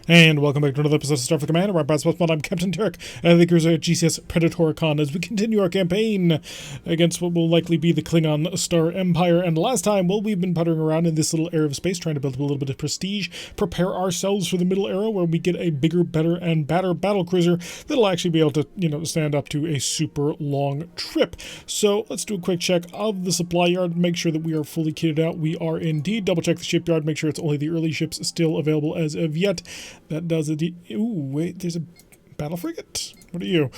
And welcome back to another episode of Starfleet Command. I'm Captain Tarek, the cruiser at GCS Predatoricon, as we continue our campaign against what will likely be the Klingon Star Empire. And last time, well, we've been puttering around in this little area of space, trying to build up a little bit of prestige, prepare ourselves for the middle era, where we get a bigger, better, and badder battle cruiser that'll actually be able to, stand up to a super long trip. So let's do a quick check of the supply yard, make sure that we are fully kitted out. We are indeed. Double check the shipyard, make sure it's only the early ships still available as of yet. That does it. Ooh, wait, there's a battle frigate? What are you?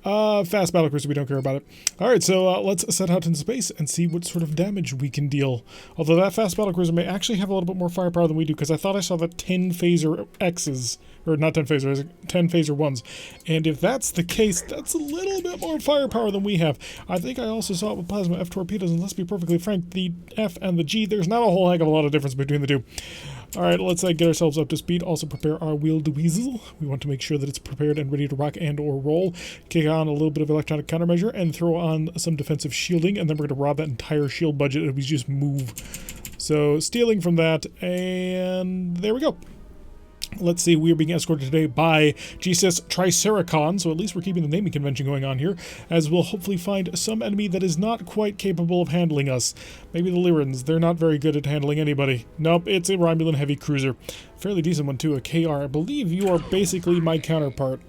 Fast battle cruiser, we don't care about it. Alright, so let's set out into space and see what sort of damage we can deal. Although that fast battle cruiser may actually have a little bit more firepower than we do, because I thought I saw the 10 phaser X's, or not 10 phasers, 10 phaser 1s. And if that's the case, that's a little bit more firepower than we have. I think I also saw it with plasma F torpedoes, and let's be perfectly frank, the F and the G, there's not a whole heck of a lot of difference between the two. Alright, let's get ourselves up to speed. Also prepare our wheeled weasel. We want to make sure that it's prepared and ready to rock and or roll. Kick on a little bit of electronic countermeasure and throw on some defensive shielding, and then we're going to rob that entire shield budget if we just move. So stealing from that, and there we go. Let's see, we are being escorted today by GCS Triceracon, so at least we're keeping the naming convention going on here, as we'll hopefully find some enemy that is not quite capable of handling us. Maybe the Lyrans, they're not very good at handling anybody. Nope, it's a Romulan heavy cruiser. Fairly decent one too, a KR. I believe you are basically my counterpart.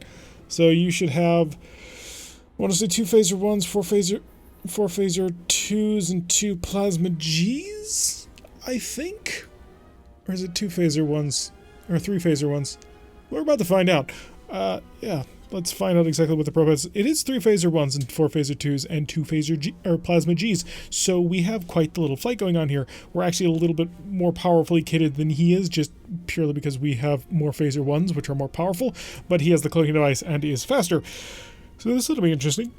So you should have, I want to say 2 phaser 1s, 4 phaser 2s, and 2 plasma Gs, I think? Or is it 2 phaser 1s? Or 3 phaser 1s. We're about to find out. Yeah, let's find out exactly what the probe is. It is 3 phaser 1s and 4 phaser 2s and 2 phaser plasma Gs. So we have quite the little fight going on here. We're actually a little bit more powerfully kitted than he is, just purely because we have more phaser 1s, which are more powerful, but he has the cloaking device and is faster. So this will be interesting.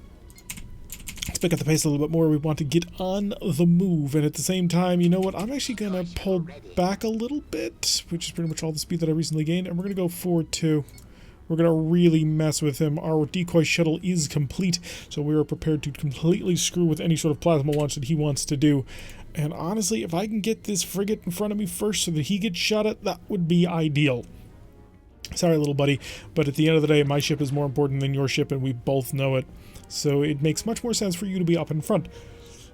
Let's pick up the pace a little bit more. We want to get on the move, and at the same time, you know what? I'm actually going to pull back a little bit, which is pretty much all the speed that I recently gained, and we're going to go forward too. We're going to really mess with him. Our decoy shuttle is complete, so we are prepared to completely screw with any sort of plasma launch that he wants to do. And honestly, if I can get this frigate in front of me first so that he gets shot at, that would be ideal. Sorry, little buddy, but at the end of the day, my ship is more important than your ship, and we both know it. So it makes much more sense for you to be up in front.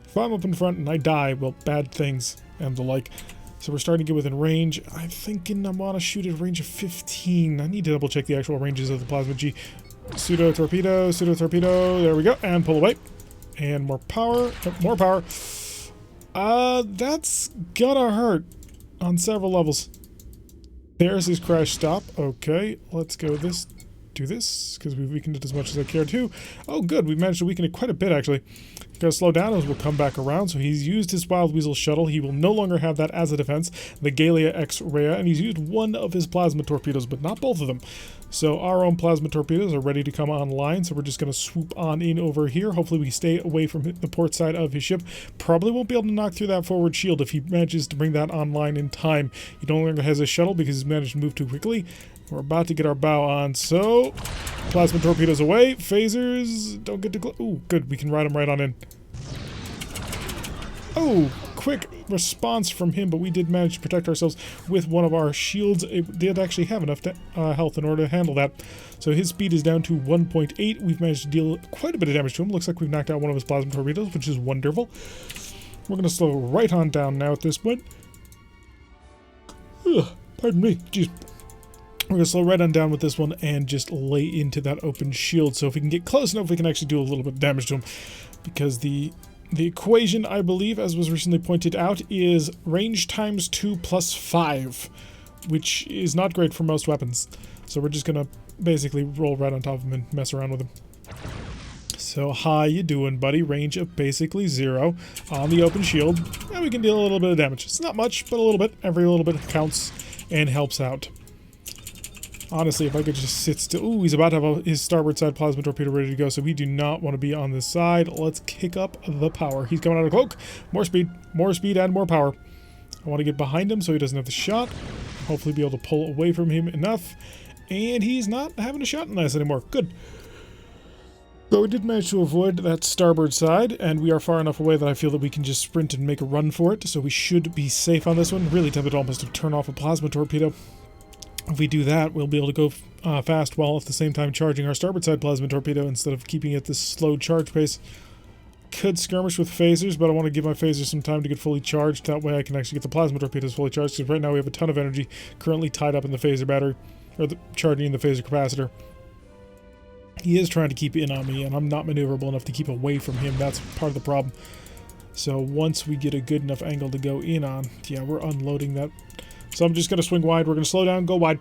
If I'm up in front and I die, well, bad things and the like. So we're starting to get within range. I'm thinking I want to shoot at a range of 15. I need to double check the actual ranges of the plasma G. Pseudo torpedo, there we go, and pull away. And more power, more power. That's gonna hurt on several levels. There's his crash stop. Okay, let's go do this, because we've weakened it as much as I care to. Oh good, we've managed to weaken it quite a bit actually. Gotta slow down as we'll come back around. So he's used his Wild Weasel shuttle. He will no longer have that as a defense, the Gallia X Rhea, and he's used one of his plasma torpedoes, but not both of them. So our own plasma torpedoes are ready to come online, so we're just going to swoop on in over here. Hopefully we stay away from the port side of his ship. Probably won't be able to knock through that forward shield if he manages to bring that online in time. He no longer has a shuttle because he's managed to move too quickly. We're about to get our bow on, so plasma torpedoes away. Phasers don't get to close. Ooh, good, we can ride them right on in. Oh, quick response from him, but we did manage to protect ourselves with one of our shields. It did actually have enough health in order to handle that. So his speed is down to 1.8. We've managed to deal quite a bit of damage to him. Looks like we've knocked out one of his plasma torpedoes, which is wonderful. We're going to slow right on down now at this point. Ugh, pardon me. Jeez. We're going to slow right on down with this one and just lay into that open shield. So if we can get close enough, we can actually do a little bit of damage to him. Because the equation, I believe, as was recently pointed out, is range times 2 plus 5, which is not great for most weapons. So we're just going to basically roll right on top of him and mess around with him. So how you doing, buddy? Range of basically 0 on the open shield, and we can deal a little bit of damage. It's not much, but a little bit. Every little bit counts and helps out. Honestly, if I could just sit still. Ooh, he's about to have his starboard side plasma torpedo ready to go, so we do not want to be on this side. Let's kick up the power. He's coming out of cloak. More speed and more power. I want to get behind him so he doesn't have the shot. Hopefully be able to pull away from him enough. And he's not having a shot in us anymore. Good. So we did manage to avoid that starboard side, and we are far enough away that I feel that we can just sprint and make a run for it, so we should be safe on this one. Really tempted almost to turn off a plasma torpedo. If we do that, we'll be able to go fast while at the same time charging our starboard side plasma torpedo instead of keeping it this slow charge pace. Could skirmish with phasers, but I want to give my phasers some time to get fully charged. That way I can actually get the plasma torpedoes fully charged, because right now we have a ton of energy currently tied up in the phaser battery, or charging the phaser capacitor. He is trying to keep in on me, and I'm not maneuverable enough to keep away from him. That's part of the problem. So once we get a good enough angle to go in on, yeah, we're unloading that. So I'm just going to swing wide. We're going to slow down, go wide.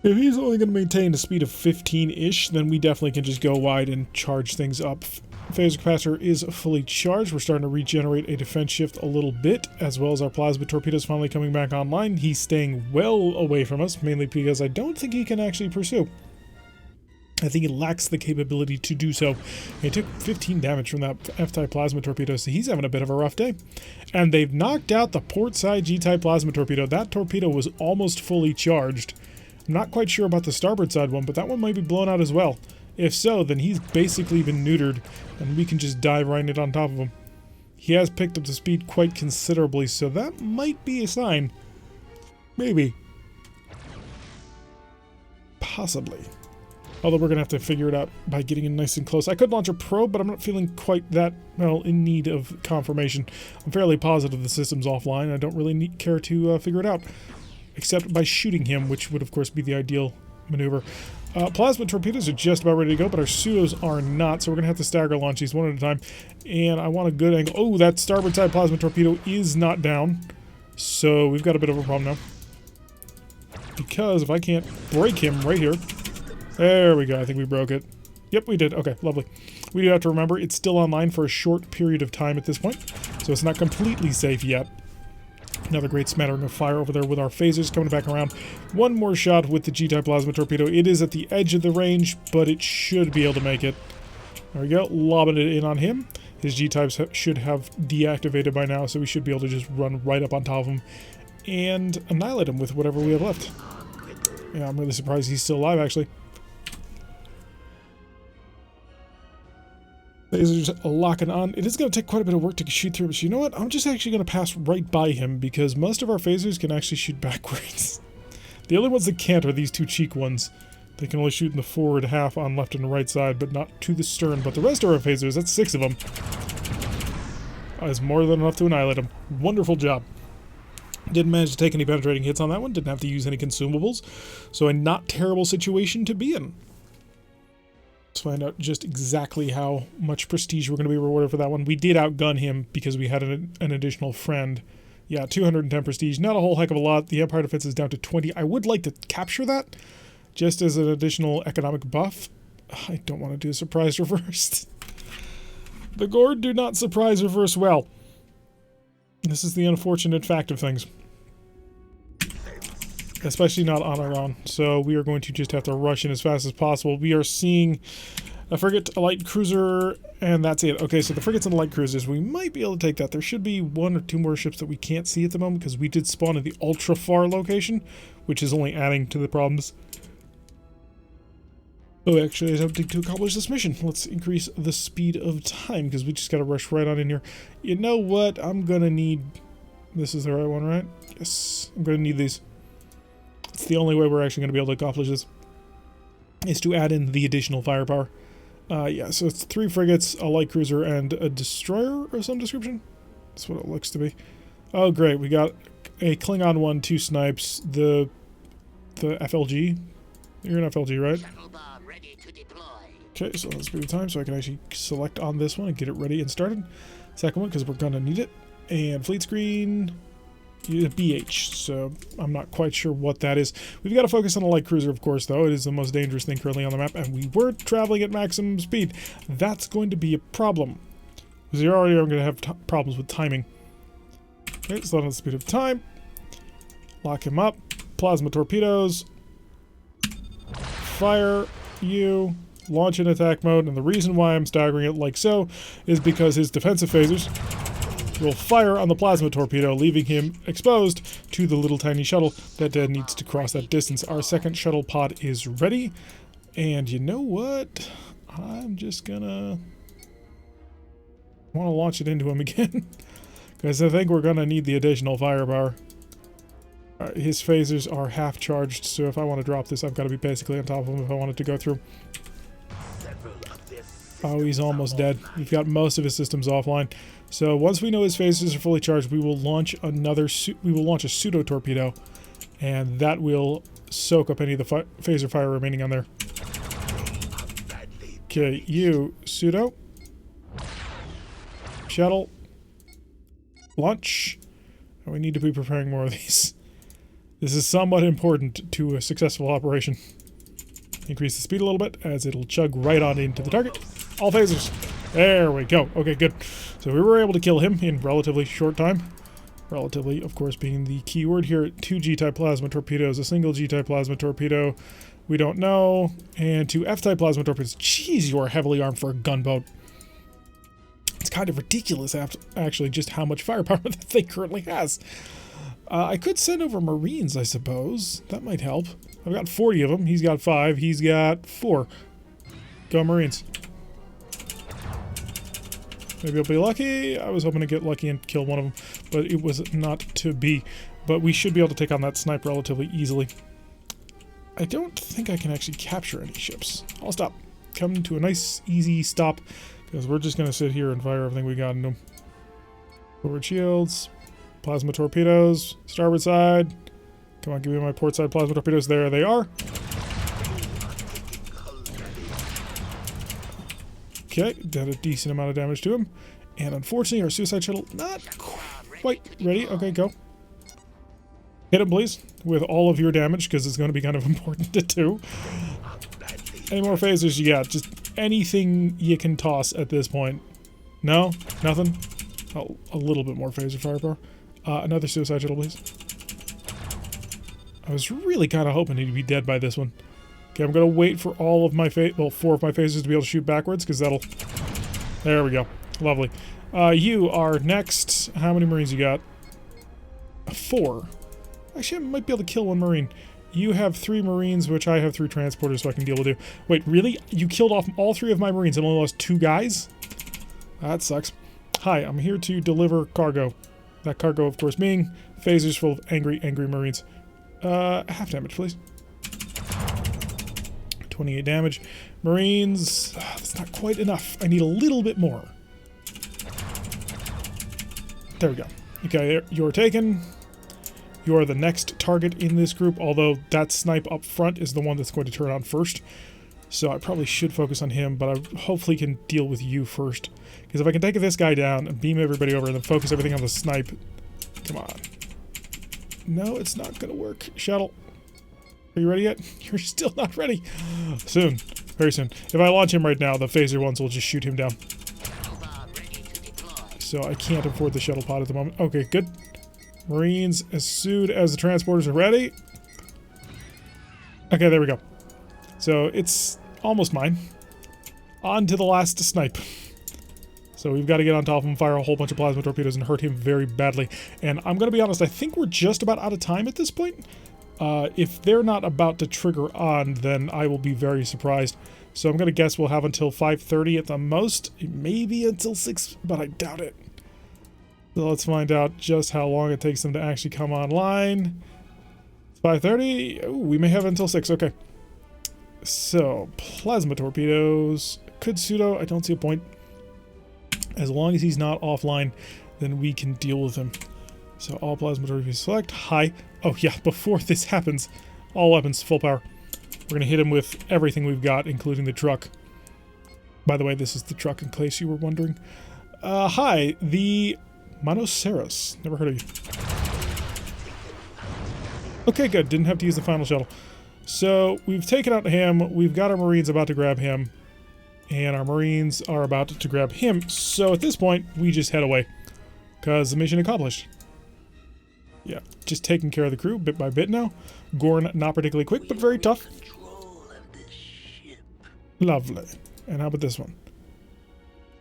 If he's only going to maintain a speed of 15-ish, then we definitely can just go wide and charge things up. Phaser capacitor is fully charged. We're starting to regenerate a defense shift a little bit, as well as our plasma torpedoes finally coming back online. He's staying well away from us, mainly because I don't think he can actually pursue. I think he lacks the capability to do so. He took 15 damage from that F-type plasma torpedo, so he's having a bit of a rough day. And they've knocked out the port side G-type plasma torpedo. That torpedo was almost fully charged. I'm not quite sure about the starboard side one, but that one might be blown out as well. If so, then he's basically been neutered, and we can just dive right in on top of him. He has picked up the speed quite considerably, so that might be a sign. Maybe. Possibly. Although we're going to have to figure it out by getting in nice and close. I could launch a probe, but I'm not feeling quite that, well, in need of confirmation. I'm fairly positive the system's offline. I don't really care to figure it out. Except by shooting him, which would, of course, be the ideal maneuver. Plasma torpedoes are just about ready to go, but our pseudos are not, so we're going to have to stagger launch these one at a time. And I want a good angle. Oh, that starboard side plasma torpedo is not down. So we've got a bit of a problem now. Because if I can't break him right here... There we go. I think we broke it. Yep, we did. Okay, lovely. We do have to remember it's still online for a short period of time at this point, so it's not completely safe yet. Another great smattering of fire over there with our phasers coming back around. One more shot with the G-type plasma torpedo. It is at the edge of the range, but it should be able to make it. There we go, lobbing it in on him. His G-types should have deactivated by now, so we should be able to just run right up on top of him and annihilate him with whatever we have left. Yeah, I'm really surprised he's still alive, actually. Lasers locking on. It is going to take quite a bit of work to shoot through, but you know what? I'm just actually going to pass right by him because most of our phasers can actually shoot backwards. The only ones that can't are these two cheek ones. They can only shoot in the forward half on left and right side, but not to the stern. But the rest of our phasers, that's 6 of them, is more than enough to annihilate them. Wonderful job. Didn't manage to take any penetrating hits on that one. Didn't have to use any consumables. So a not terrible situation to be in. Let's find out just exactly how much prestige we're going to be rewarded for that one. We did outgun him because we had an additional friend. Yeah, 210 prestige. Not a whole heck of a lot. The Empire defense is down to 20. I would like to capture that just as an additional economic buff. I don't want to do a surprise reverse. The Gord do not surprise reverse well. This is the unfortunate fact of things. Especially not on our own. So we are going to just have to rush in as fast as possible. We are seeing a frigate, a light cruiser, and that's it. Okay, so the frigates and the light cruisers, we might be able to take that. There should be 1 or 2 more ships that we can't see at the moment because we did spawn at the ultra far location, which is only adding to the problems. Oh, actually, I'm attempting to accomplish this mission. Let's increase the speed of time because we just got to rush right on in here. You know what? I'm going to need... This is the right one, right? Yes. I'm going to need these. It's the only way we're actually going to be able to accomplish this. Is to add in the additional firepower. Yeah, so it's 3 frigates, a light cruiser, and a destroyer of some description. That's what it looks to be. Oh, great. We got a Klingon 1, 2 snipes, the FLG. You're an FLG, right? Okay, so let's be the time so I can actually select on this one and get it ready and started. Second one, because we're going to need it. And fleet screen, BH, so I'm not quite sure what that is. We've got to focus on a light cruiser, of course, though. It is the most dangerous thing currently on the map, and we were traveling at maximum speed. That's going to be a problem, because you're already going to have problems with timing. Okay, slow down the speed of time. Lock him up. Plasma torpedoes. Fire you. Launch in attack mode, and the reason why I'm staggering it like so is because his defensive phasers will fire on the plasma torpedo, leaving him exposed to the little tiny shuttle that needs to cross that distance. Our second shuttle pod is ready, and you know what? I'm just gonna want to launch it into him again because I think we're gonna need the additional firepower. His phasers are half charged, so if I want to drop this, I've got to be basically on top of him if I want it to go through. Oh, he's almost dead. We've got most of his systems offline. So once we know his phasers are fully charged, we will launch a pseudo torpedo, and that will soak up any of the phaser fire remaining on there. Okay, you pseudo shuttle launch. And we need to be preparing more of these. This is somewhat important to a successful operation. Increase the speed a little bit as it'll chug right on into the target. All phasers. There we go. Okay, good. So we were able to kill him in relatively short time. Relatively, of course, being the key word here. 2 G-type plasma torpedoes, a single G-type plasma torpedo. We don't know. And 2 F-type plasma torpedoes. Jeez, you are heavily armed for a gunboat. It's kind of ridiculous, actually, just how much firepower that thing currently has. I could send over Marines, I suppose. That might help. I've got 40 of them. He's got 5. He's got 4. Go Marines. Maybe I'll be lucky. I was hoping to get lucky and kill one of them, but it was not to be. But we should be able to take on that sniper relatively easily. I don't think I can actually capture any ships. I'll stop. Come to a nice, easy stop, because we're just going to sit here and fire everything we got into them. Forward shields. Plasma torpedoes. Starboard side. Come on, give me my port side plasma torpedoes. There they are. Okay, did a decent amount of damage to him. And unfortunately, our suicide shuttle not quite ready. Okay, go. Hit him, please, with all of your damage, because it's going to be kind of important to do. Any more phasers? Yeah, just anything you can toss at this point. No? Nothing? Oh, a little bit more phaser firepower. Another suicide shuttle, please. I was really kind of hoping he'd be dead by this one. Okay, I'm going to wait for all of my 4 of my phasers to be able to shoot backwards, because that'll... There we go. Lovely. You are next. How many Marines you got? 4. Actually, I might be able to kill 1 Marine. You have 3 Marines, which I have 3 transporters, so I can deal with you. Wait, really? You killed off all 3 of my Marines and only lost 2 guys? That sucks. Hi, I'm here to deliver cargo. That cargo, of course, being phasers full of angry Marines. Half damage, please. 28 damage. Marines, that's not quite enough. I need a little bit more. There we go. Okay, you're taken. You are the next target in this group, although that snipe up front is the one that's going to turn on first. So I probably should focus on him, but I hopefully can deal with you first. Because if I can take this guy down and beam everybody over and then focus everything on the snipe... Come on. No, it's not going to work. Shuttle. Are you ready yet? You're still not ready. Soon. Very soon. If I launch him right now, the phaser ones will just shoot him down. So I can't afford the shuttle pod at the moment. Okay, good. Marines, as soon as the transporters are ready. Okay, there we go. So it's almost mine. On to the last snipe. So we've got to get on top of him, fire a whole bunch of plasma torpedoes, and hurt him very badly. And I'm going to be honest, I think we're just about out of time at this point. If they're not about to trigger on, then I will be very surprised. So I'm going to guess we'll have until 5:30 at the most. Maybe until 6, but I doubt it. So let's find out just how long it takes them to actually come online. 5:30. Oh, we may have until 6. Okay. So, plasma torpedoes. Could pseudo. I don't see a point. As long as he's not offline, then we can deal with him. So, all plasma torpedoes select. High. Oh, yeah. Before this happens, all weapons, full power. We're going to hit him with everything we've got, including the truck. By the way, this is the truck, in case you were wondering. Hi. The Monoceros. Never heard of you. Okay, good. Didn't have to use the final shuttle. So, we've taken out him. We've got our Marines about to grab him. And our Marines are about to grab him. So, at this point, we just head away. Because the mission accomplished. Yeah, just taking care of the crew bit by bit now. Gorn, not particularly quick, but very tough. Lovely. And how about this one?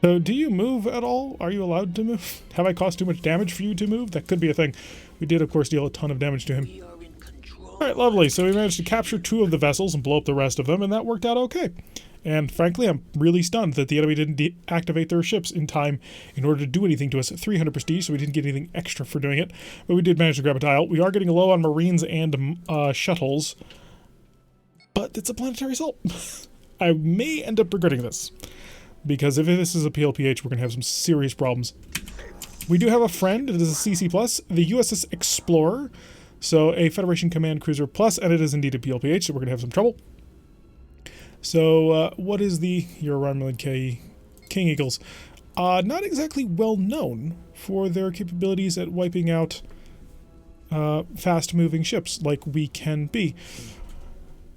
So, do you move at all? Are you allowed to move? Have I caused too much damage for you to move? That could be a thing. We did, of course, deal a ton of damage to him. Alright, lovely. So we managed to capture 2 of the vessels and blow up the rest of them, and that worked out okay. And frankly, I'm really stunned that the enemy didn't deactivate their ships in time in order to do anything to us. 300 prestige, so we didn't get anything extra for doing it. But we did manage to grab a tile. We are getting low on marines and shuttles. But it's a planetary assault. I may end up regretting this. Because if this is a PLPH, we're going to have some serious problems. We do have a friend. It is a CC+, the USS Explorer. So a Federation Command Cruiser Plus, and it is indeed a PLPH, so we're going to have some trouble. So, what is your Romulan King Eagles? Not exactly well known for their capabilities at wiping out fast-moving ships like we can be.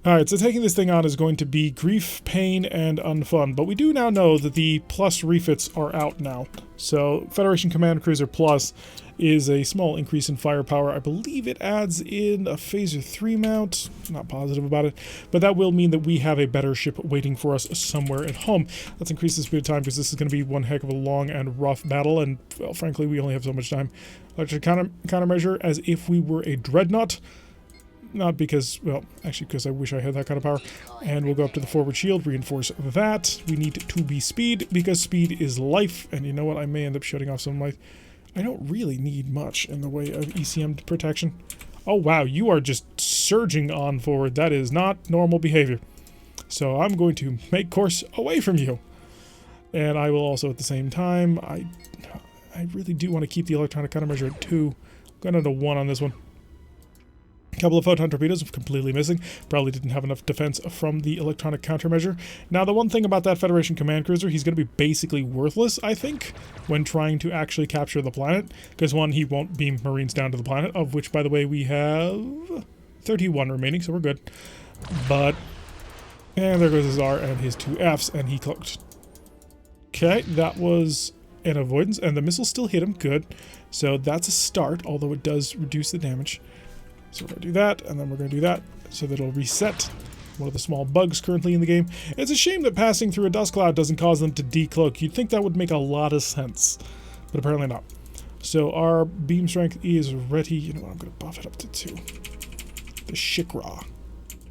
Alright, so taking this thing on is going to be grief, pain, and unfun, but we do now know that the plus refits are out now. So, Federation Command Cruiser Plus is a small increase in firepower. I believe it adds in a Phaser 3 mount. Not positive about it, but that will mean that we have a better ship waiting for us somewhere at home. Let's increase the speed of time because this is going to be one heck of a long and rough battle, and, well, frankly, we only have so much time. Electric countermeasure as if we were a dreadnought. Not because, well, actually because I wish I had that kind of power. And we'll go up to the forward shield, reinforce that. We need to be speed because speed is life, and you know what? I may end up shutting off some life. I don't really need much in the way of ECM protection. Oh wow, you are just surging on forward. That is not normal behavior. So I'm going to make course away from you. And I will also at the same time, I really do want to keep the electronic countermeasure at 2. I'm going to 1 on this one. A couple of photon torpedoes completely missing. Probably didn't have enough defense from the electronic countermeasure. Now, the one thing about that Federation Command Cruiser, he's going to be basically worthless, I think, when trying to actually capture the planet. Because, one, he won't beam Marines down to the planet, of which, by the way, we have 31 remaining, so we're good. But, and there goes his R and his 2 Fs, and he cloaked. Okay, that was an avoidance, and the missile still hit him. Good. So that's a start, although it does reduce the damage. So we're going to do that, and then we're going to do that, so that it'll reset one of the small bugs currently in the game. It's a shame that passing through a dust cloud doesn't cause them to decloak. You'd think that would make a lot of sense, but apparently not. So our beam strength is ready. You know what, I'm going to buff it up to 2. The Shikra.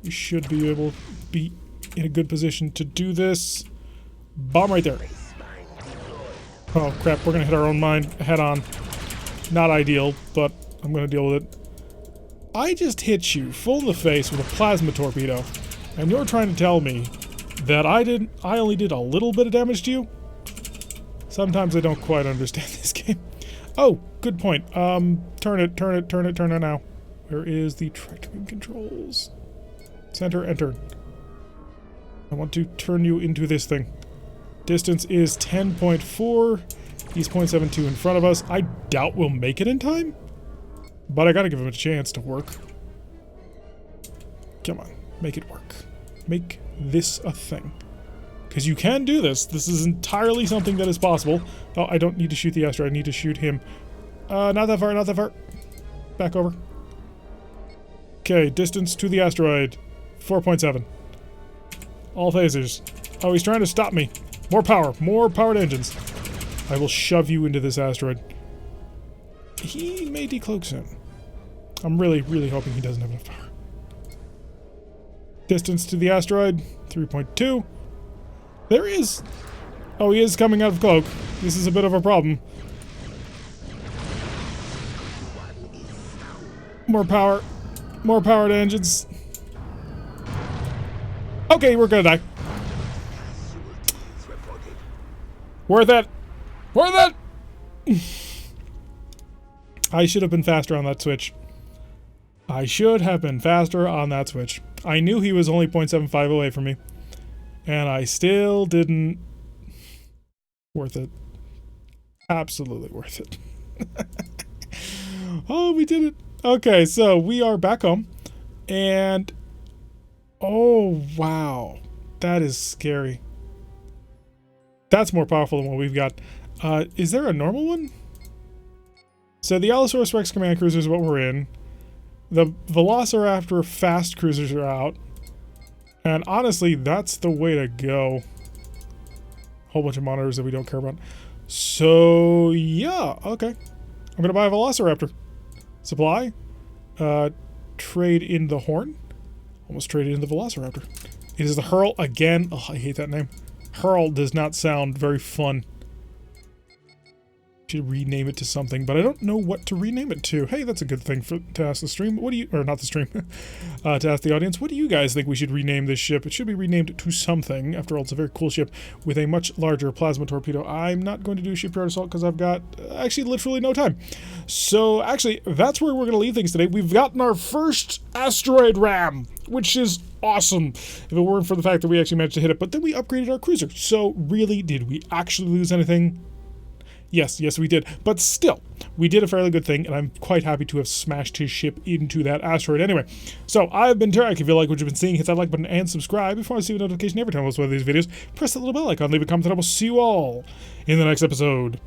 We should be able to be in a good position to do this. Bomb right there. Oh crap, we're going to hit our own mine head on. Not ideal, but I'm going to deal with it. I just hit you full in the face with a plasma torpedo, and you're trying to tell me that I only did a little bit of damage to you? Sometimes I don't quite understand this game. Oh, good point. Turn it now. Where is the tracking controls? Center, enter. I want to turn you into this thing. Distance is 10.4. He's 0.72 in front of us. I doubt we'll make it in time. But I gotta give him a chance to work. Come on, make it work. Make this a thing. Because you can do this. This is entirely something that is possible. Oh, I don't need to shoot the asteroid. I need to shoot him. Not that far, not that far. Back over. Okay, distance to the asteroid. 4.7. All phasers. Oh, he's trying to stop me. More powered engines. I will shove you into this asteroid. He may decloak soon. I'm really, really hoping he doesn't have enough power. Distance to the asteroid, 3.2. There is... Oh, he is coming out of cloak. This is a bit of a problem. More power. More powered engines. Okay, we're gonna die. Worth it! Worth it! I should have been faster on that switch. I should have been faster on that switch. I knew he was only 0.75 away from me. And I still didn't... Worth it. Absolutely worth it. Oh, we did it. Okay, so we are back home. And... Oh, wow. That is scary. That's more powerful than what we've got. Is there a normal one? So the Allosaurus Rex Command Cruiser is what we're in. The Velociraptor Fast Cruisers are out. And honestly, that's the way to go. Whole bunch of monitors that we don't care about. So, yeah, okay. I'm gonna buy a Velociraptor. Supply. Trade in the Horn. Almost traded in the Velociraptor. It is the Hurl again. Oh, I hate that name. Hurl does not sound very fun. Should rename it to something, but I don't know what to rename it to. Hey, that's a good thing to ask the stream. What do you, or not the stream, to ask the audience, what do you guys think we should rename this ship? It should be renamed to something. After all, it's a very cool ship with a much larger plasma torpedo. I'm not going to do shipyard assault because I've got actually literally no time. So actually, that's where we're going to leave things today. We've gotten our first asteroid ram, which is awesome if it weren't for the fact that we actually managed to hit it. But then we upgraded our cruiser. So really, did we actually lose anything? Yes, we did. But still, we did a fairly good thing, and I'm quite happy to have smashed his ship into that asteroid. Anyway, so I've been Tarek. If you like what you've been seeing, hit that like button and subscribe. If you want to see a notification every time I post one of these videos, press that little bell icon, leave a comment, and I will see you all in the next episode.